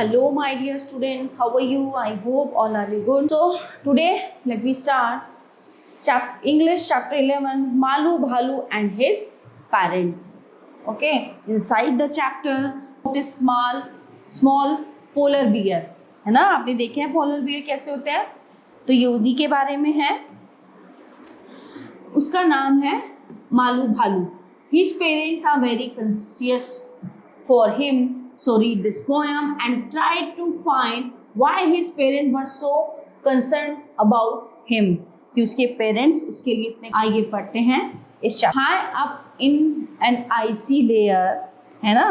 Hello, my dear students. How are you? I hope all are you good. So today, let me start English chapter 11, Malu Bhalu and his parents. Okay. Inside the chapter, this small polar bear. है ना, आपने देखे हैं polar bear कैसे होते हैं? तो ये उन्हीं के बारे में है. उसका नाम है मालू भालू. His parents are very conscious for him. So read this poem and try to find why his parents were so concerned about him. कि उसके पेरेंट्स उसके लिए इतने. आइए पढ़ते हैं इस high up in an icy layer, है ना.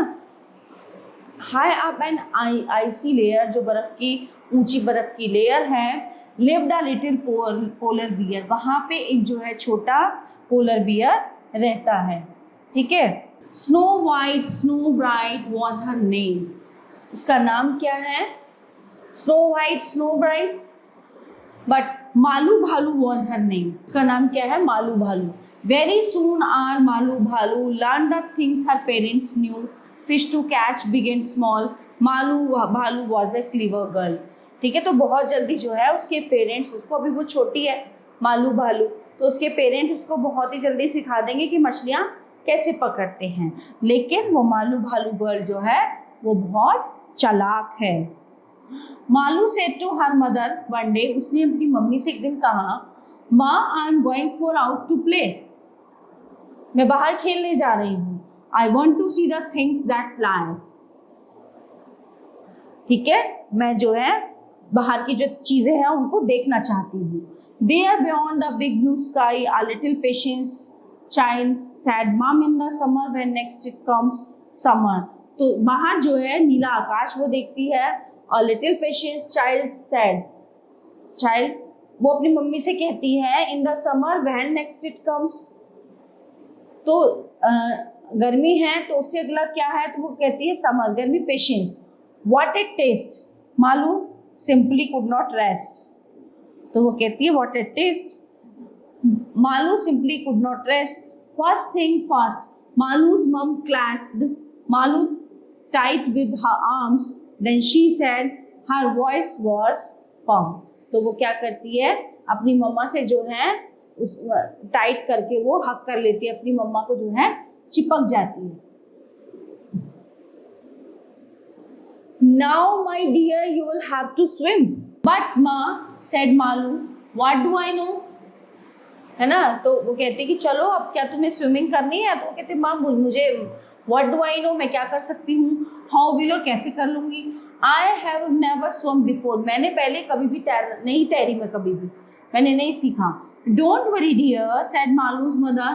High up an icy layer, जो बर्फ की ऊंची बर्फ की लेयर है. Lived a little polar bear, वहाँ पे एक जो है छोटा पोलर बियर रहता है. ठीक है. Snow white snow bright was her name. उसका नाम क्या है? Snow white snow bright. But Malu Bhalu was her name. उसका नाम क्या है? मालू भालू. Very soon are Malu Bhalu learn the things her parents knew. Fish to catch big and small. Malu Bhalu was A cleaver girl. ठीक है. तो बहुत जल्दी जो है उसके पेरेंट्स, उसको अभी वो छोटी है मालू भालू, तो उसके पेरेंट्स उसको बहुत ही जल्दी सिखा देंगे कि मछलियाँ कैसे पकड़ते हैं. लेकिन वो मालू भालू गर्ल जो है वो बहुत चालाक है. Malu said to her mother one day, उसने अपनी मम्मी से एक दिन कहा, माँ I am going for out to play. मैं बाहर खेलने जा रही हूँ. I want to see the things that fly. ठीक है. मैं जो है बाहर की जो चीजें हैं उनको देखना चाहती हूँ. There beyond the big blue sky a little patience child said mum in the summer when next it comes summer. तो बाहर जो है नीला आकाश वो देखती है. A little patience child said child, वो अपनी मम्मी से कहती है in the summer when next it comes. तो गर्मी है तो उससे अगला क्या है? तो वो कहती है समर. गर्मी. Patience. What it taste. Malu simply could not rest. तो वो कहती है what it taste. Malu simply could not rest. First thing first, Malu's mom clasped Malu tight with her arms. Then she said, her voice was firm. तो वो क्या करती है? अपनी मम्मा से जो है उस टाइट करके वो हक कर लेती है, अपनी मम्मा को जो है चिपक जाती है. Now my dear, you will have to swim. But Ma, said Malu, what do I know? है ना. तो वो कहते कि चलो अब क्या तुम्हें स्विमिंग करनी है? तो वो कहते माँ मुझे व्हाट डू आई नो, मैं क्या कर सकती हूँ. हाउ विल, और कैसे कर लूँगी. आई हैव नेवर स्वम बिफोर, मैंने पहले कभी भी नहीं तैरी, मैं कभी भी मैंने नहीं सीखा. Don't worry dear said Malu's mother,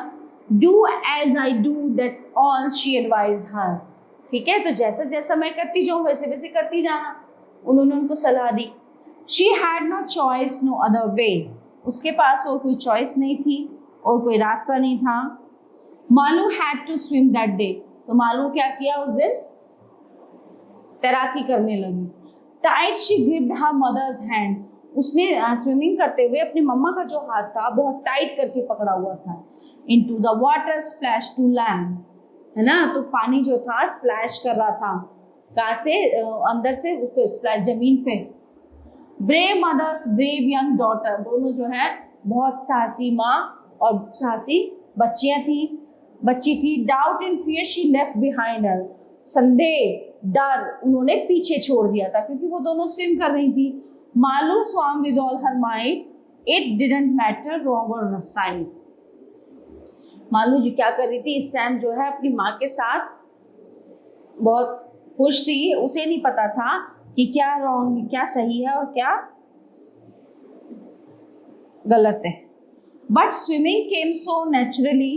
do as I do that's all she advise her. ठीक है. तो जैसा जैसा मैं करती जाऊँ वैसे वैसे करती जाना, उन्होंने उनको सलाह दी. She had no choice no other way, उसके पास और कोई चॉइस नहीं थी और कोई रास्ता नहीं था. Malu had to swim that day. तो मालू क्या किया उस दिन? तैराकी करने लगी. Tight she gripped her mother's hand, उसने स्विमिंग करते हुए अपनी मम्मा का जो हाथ था बहुत टाइट करके पकड़ा हुआ था. Into the water splash to land, है ना. तो पानी जो था स्प्लैश कर रहा था. कहाँ से? अंदर से उस पे स्प्लैश, जमीन पे. Brave mother's brave young daughter, दोनों जो है बहुत साहसी माँ और साहसी बच्ची थी. Doubt and fear she left behind her, संदेह डर उन्होंने पीछे छोड़ दिया था क्योंकि वो दोनों स्विम कर रही थी. Malu swam with all her might, it didn't matter wrong or side. Malu ji क्या कर रही थी इस टाइम? जो है अपनी माँ के साथ बहुत खुश थी. उसे नहीं पता था कि क्या रॉन्ग, क्या सही है और क्या गलत है. But swimming came so naturally,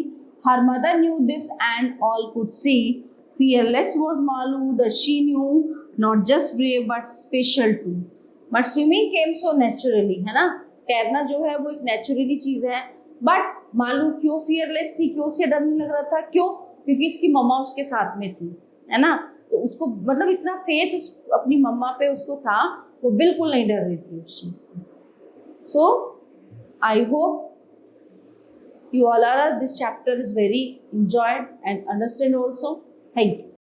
her mother knew this and all could see. Fearless was Malu the she knew, not just brave but special too. But swimming came so naturally, है ना. तैरना जो है वो एक नेचुरली चीज है. बट मालू क्यों फियरलेस थी, क्यों उसे डर नहीं लग रहा था? क्यों? क्योंकि इसकी मम्मा उसके साथ में थी, है ना. तो उसको मतलब इतना फेथ उस अपनी मम्मा पे उसको था, वो बिल्कुल नहीं डर रही थी उस चीज से. So I hope you all are, this chapter is very enjoyed and understand also. Thank you.